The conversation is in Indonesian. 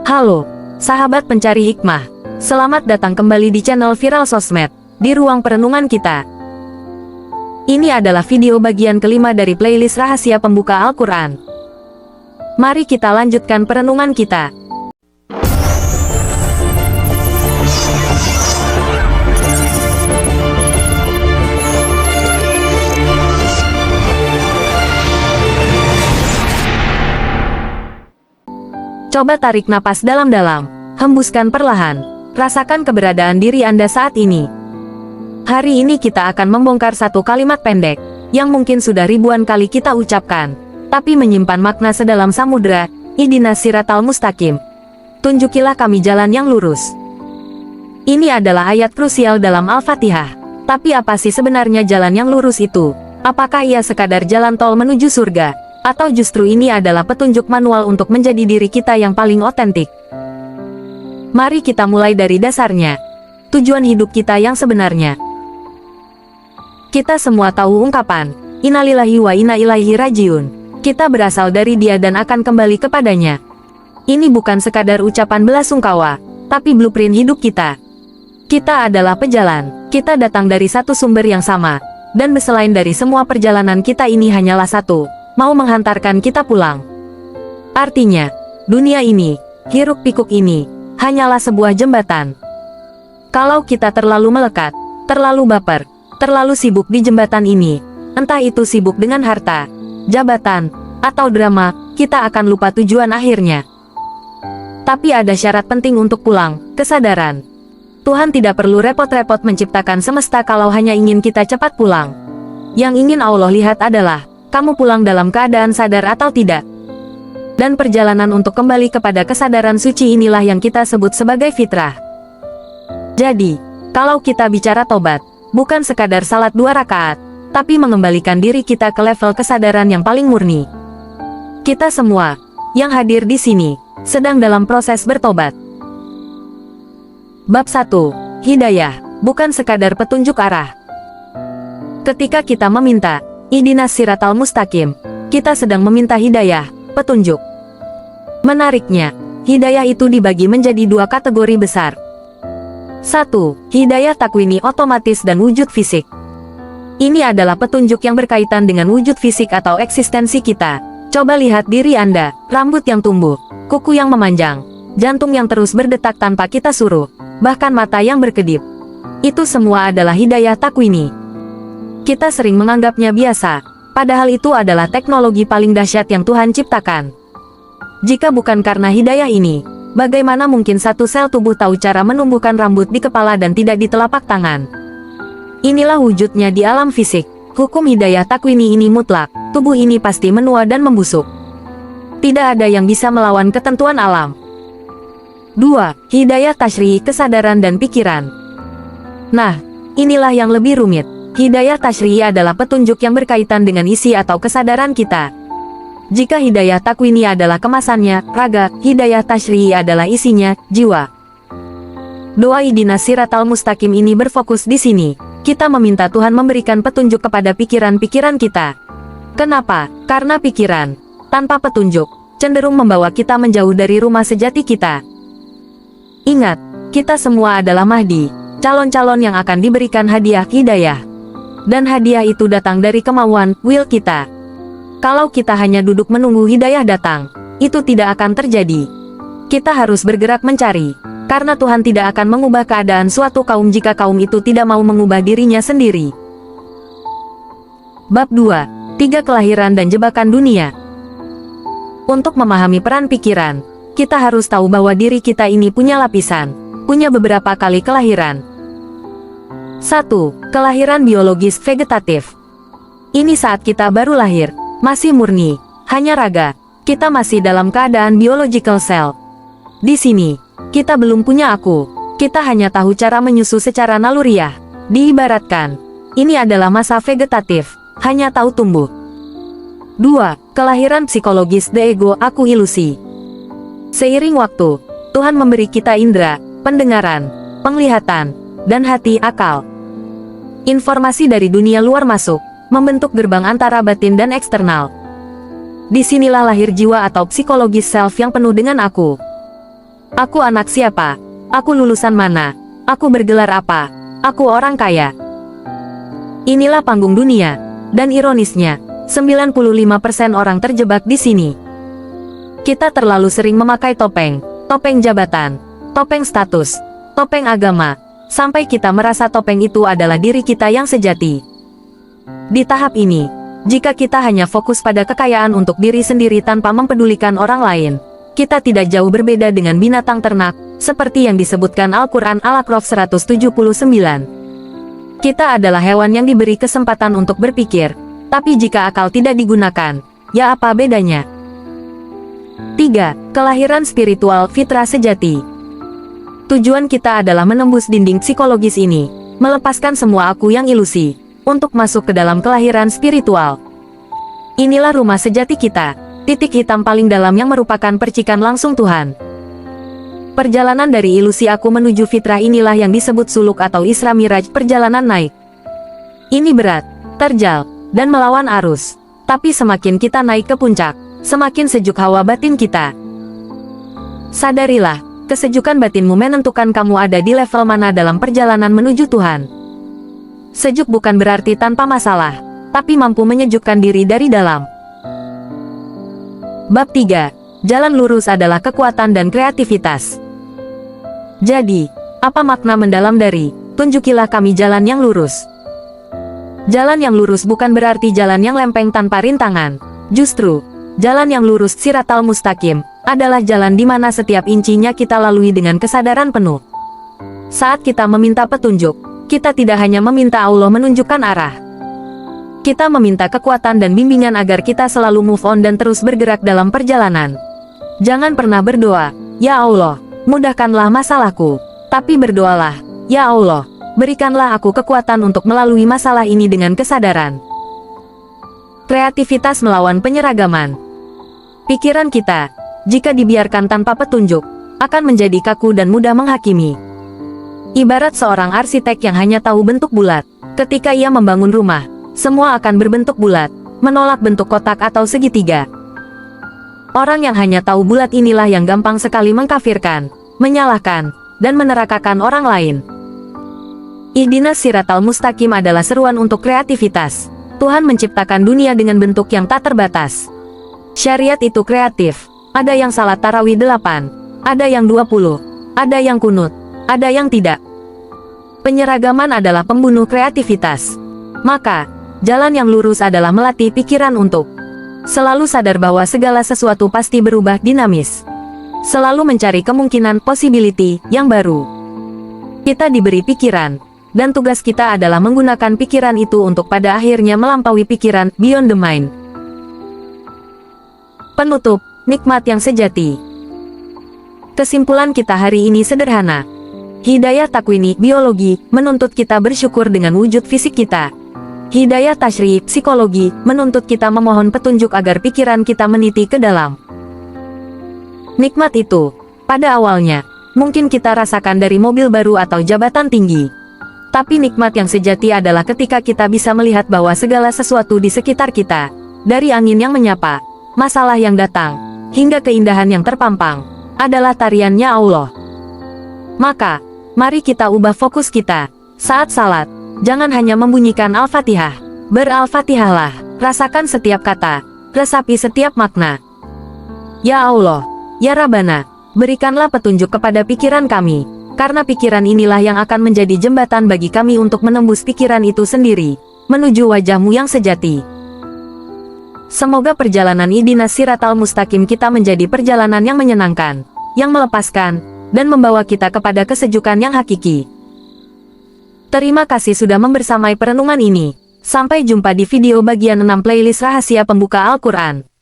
Halo, sahabat pencari hikmah. Selamat datang kembali di channel Viral Sosmed, di ruang perenungan kita. Ini adalah video bagian kelima dari playlist rahasia pembuka Al-Quran. Mari kita lanjutkan perenungan kita. Coba tarik napas dalam-dalam, hembuskan perlahan, rasakan keberadaan diri Anda saat ini. Hari ini kita akan membongkar satu kalimat pendek, yang mungkin sudah ribuan kali kita ucapkan, tapi menyimpan makna sedalam samudera. Ihdinas siratal mustaqim. Tunjukilah kami jalan yang lurus. Ini adalah ayat krusial dalam Al-Fatihah. Tapi apa sih sebenarnya jalan yang lurus itu? Apakah ia sekadar jalan tol menuju surga? Atau justru ini adalah petunjuk manual untuk menjadi diri kita yang paling otentik? Mari kita mulai dari dasarnya. Tujuan hidup kita yang sebenarnya. Kita semua tahu ungkapan, Innalillahi wa inna ilaihi rajiun. Kita berasal dari Dia dan akan kembali kepadanya. Ini bukan sekadar ucapan belasungkawa, tapi blueprint hidup kita. Kita adalah pejalan, kita datang dari satu sumber yang sama, dan selain dari semua perjalanan kita ini hanyalah satu, mau menghantarkan kita pulang. Artinya, dunia ini, hiruk-pikuk ini, hanyalah sebuah jembatan. Kalau kita terlalu melekat, terlalu baper, terlalu sibuk di jembatan ini, entah itu sibuk dengan harta, jabatan, atau drama, kita akan lupa tujuan akhirnya. Tapi ada syarat penting untuk pulang, kesadaran. Tuhan tidak perlu repot-repot menciptakan semesta kalau hanya ingin kita cepat pulang. Yang ingin Allah lihat adalah, kamu pulang dalam keadaan sadar atau tidak. Dan perjalanan untuk kembali kepada kesadaran suci inilah yang kita sebut sebagai fitrah. Jadi, kalau kita bicara tobat, bukan sekadar salat 2 rakaat, tapi mengembalikan diri kita ke level kesadaran yang paling murni. Kita semua, yang hadir di sini, sedang dalam proses bertobat. Bab 1. Hidayah, bukan sekadar petunjuk arah. Ketika kita meminta, Ihdinas siratal mustaqim, kita sedang meminta hidayah, petunjuk. Menariknya, hidayah itu dibagi menjadi 2 kategori besar. 1. Hidayah takwini otomatis dan wujud fisik. Ini adalah petunjuk yang berkaitan dengan wujud fisik atau eksistensi kita. Coba lihat diri Anda, rambut yang tumbuh, kuku yang memanjang, jantung yang terus berdetak tanpa kita suruh, bahkan mata yang berkedip. Itu semua adalah hidayah takwini. Kita sering menganggapnya biasa, padahal itu adalah teknologi paling dahsyat yang Tuhan ciptakan. Jika bukan karena hidayah ini, bagaimana mungkin satu sel tubuh tahu cara menumbuhkan rambut di kepala dan tidak di telapak tangan? Inilah wujudnya di alam fisik. Hukum hidayah takwini ini mutlak, tubuh ini pasti menua dan membusuk. Tidak ada yang bisa melawan ketentuan alam. 2. Hidayah tasyri'i kesadaran dan pikiran. Nah, inilah yang lebih rumit. Hidayah tasyri'i adalah petunjuk yang berkaitan dengan isi atau kesadaran kita. Jika hidayah takwini adalah kemasannya, raga, hidayah tasyri'i adalah isinya, jiwa. Doa Ihdinas siratal mustaqim ini berfokus di sini. Kita meminta Tuhan memberikan petunjuk kepada pikiran-pikiran kita. Kenapa? Karena pikiran, tanpa petunjuk, cenderung membawa kita menjauh dari rumah sejati kita. Ingat, kita semua adalah Mahdi, calon-calon yang akan diberikan hadiah hidayah. Dan hadiah itu datang dari kemauan, will kita. Kalau kita hanya duduk menunggu hidayah datang, itu tidak akan terjadi. Kita harus bergerak mencari, karena Tuhan tidak akan mengubah keadaan suatu kaum jika kaum itu tidak mau mengubah dirinya sendiri. Bab 2. 3 kelahiran dan jebakan dunia. Untuk memahami peran pikiran, kita harus tahu bahwa diri kita ini punya lapisan, punya beberapa kali kelahiran. 1. Kelahiran biologis vegetatif. Ini saat kita baru lahir, masih murni, hanya raga, kita masih dalam keadaan biological cell. Di sini, kita belum punya aku, kita hanya tahu cara menyusu secara naluriah. Diibaratkan, ini adalah masa vegetatif, hanya tahu tumbuh. 2. Kelahiran psikologis the ego, aku ilusi. Seiring waktu, Tuhan memberi kita indera, pendengaran, penglihatan, dan hati akal. Informasi dari dunia luar masuk, membentuk gerbang antara batin dan eksternal. Disinilah lahir jiwa atau psikologis self yang penuh dengan aku. Aku anak siapa? Aku lulusan mana? Aku bergelar apa? Aku orang kaya. Inilah panggung dunia. Dan ironisnya, 95% orang terjebak di sini. Kita terlalu sering memakai topeng, topeng jabatan, topeng status, topeng agama, sampai kita merasa topeng itu adalah diri kita yang sejati. Di tahap ini, jika kita hanya fokus pada kekayaan untuk diri sendiri tanpa mempedulikan orang lain, kita tidak jauh berbeda dengan binatang ternak, seperti yang disebutkan Al-Quran Al-A'raf 179. Kita adalah hewan yang diberi kesempatan untuk berpikir, tapi jika akal tidak digunakan, ya apa bedanya? 3. Kelahiran spiritual fitrah sejati. Tujuan kita adalah menembus dinding psikologis ini, melepaskan semua aku yang ilusi, untuk masuk ke dalam kelahiran spiritual. Inilah rumah sejati kita, titik hitam paling dalam yang merupakan percikan langsung Tuhan. Perjalanan dari ilusi aku menuju fitrah inilah yang disebut suluk atau Isra Miraj, perjalanan naik. Ini berat, terjal, dan melawan arus. Tapi semakin kita naik ke puncak, semakin sejuk hawa batin kita. Sadarilah, kesejukan batinmu menentukan kamu ada di level mana dalam perjalanan menuju Tuhan. Sejuk bukan berarti tanpa masalah, tapi mampu menyejukkan diri dari dalam. Bab 3. Jalan lurus adalah kekuatan dan kreativitas. Jadi, apa makna mendalam dari, tunjukilah kami jalan yang lurus? Jalan yang lurus bukan berarti jalan yang lempeng tanpa rintangan. Justru, jalan yang lurus Siratal Mustaqim, adalah jalan di mana setiap incinya kita lalui dengan kesadaran penuh. Saat kita meminta petunjuk, kita tidak hanya meminta Allah menunjukkan arah. Kita meminta kekuatan dan bimbingan agar kita selalu move on dan terus bergerak dalam perjalanan. Jangan pernah berdoa, "Ya Allah, mudahkanlah masalahku." Tapi berdoalah, "Ya Allah, berikanlah aku kekuatan untuk melalui masalah ini dengan kesadaran." Kreativitas melawan penyeragaman. Pikiran kita, jika dibiarkan tanpa petunjuk, akan menjadi kaku dan mudah menghakimi. Ibarat seorang arsitek yang hanya tahu bentuk bulat. Ketika ia membangun rumah, semua akan berbentuk bulat, menolak bentuk kotak atau segitiga. Orang yang hanya tahu bulat inilah yang gampang sekali mengkafirkan, menyalahkan, dan menerakakan orang lain. Ihdinas Siratal Mustaqim adalah seruan untuk kreativitas. Tuhan menciptakan dunia dengan bentuk yang tak terbatas. Syariat itu kreatif. Ada yang salat tarawih 8, ada yang 20, ada yang kunut, ada yang tidak. Penyeragaman adalah pembunuh kreativitas. Maka, jalan yang lurus adalah melatih pikiran untuk selalu sadar bahwa segala sesuatu pasti berubah dinamis. Selalu mencari kemungkinan possibility yang baru. Kita diberi pikiran, dan tugas kita adalah menggunakan pikiran itu untuk pada akhirnya melampaui pikiran beyond the mind. Penutup, nikmat yang sejati. Kesimpulan kita hari ini sederhana. Hidayah takwini, biologi, menuntut kita bersyukur dengan wujud fisik kita. Hidayah tasyri, psikologi, menuntut kita memohon petunjuk agar pikiran kita meniti ke dalam. Nikmat itu, pada awalnya, mungkin kita rasakan dari mobil baru atau jabatan tinggi. Tapi nikmat yang sejati adalah ketika kita bisa melihat bahwa segala sesuatu di sekitar kita, dari angin yang menyapa, masalah yang datang, hingga keindahan yang terpampang, adalah tariannya Allah. Maka, mari kita ubah fokus kita. Saat salat, jangan hanya membunyikan Al-Fatihah. Ber-Al-Fatihahlah, rasakan setiap kata, resapi setiap makna. Ya Allah, Ya Rabbana, berikanlah petunjuk kepada pikiran kami, karena pikiran inilah yang akan menjadi jembatan bagi kami untuk menembus pikiran itu sendiri, menuju wajah-Mu yang sejati. Semoga perjalanan Ihdinas Siratal Mustaqim kita menjadi perjalanan yang menyenangkan, yang melepaskan, dan membawa kita kepada kesejukan yang hakiki. Terima kasih sudah membersamai perenungan ini. Sampai jumpa di video bagian 6 playlist rahasia pembuka Al-Quran.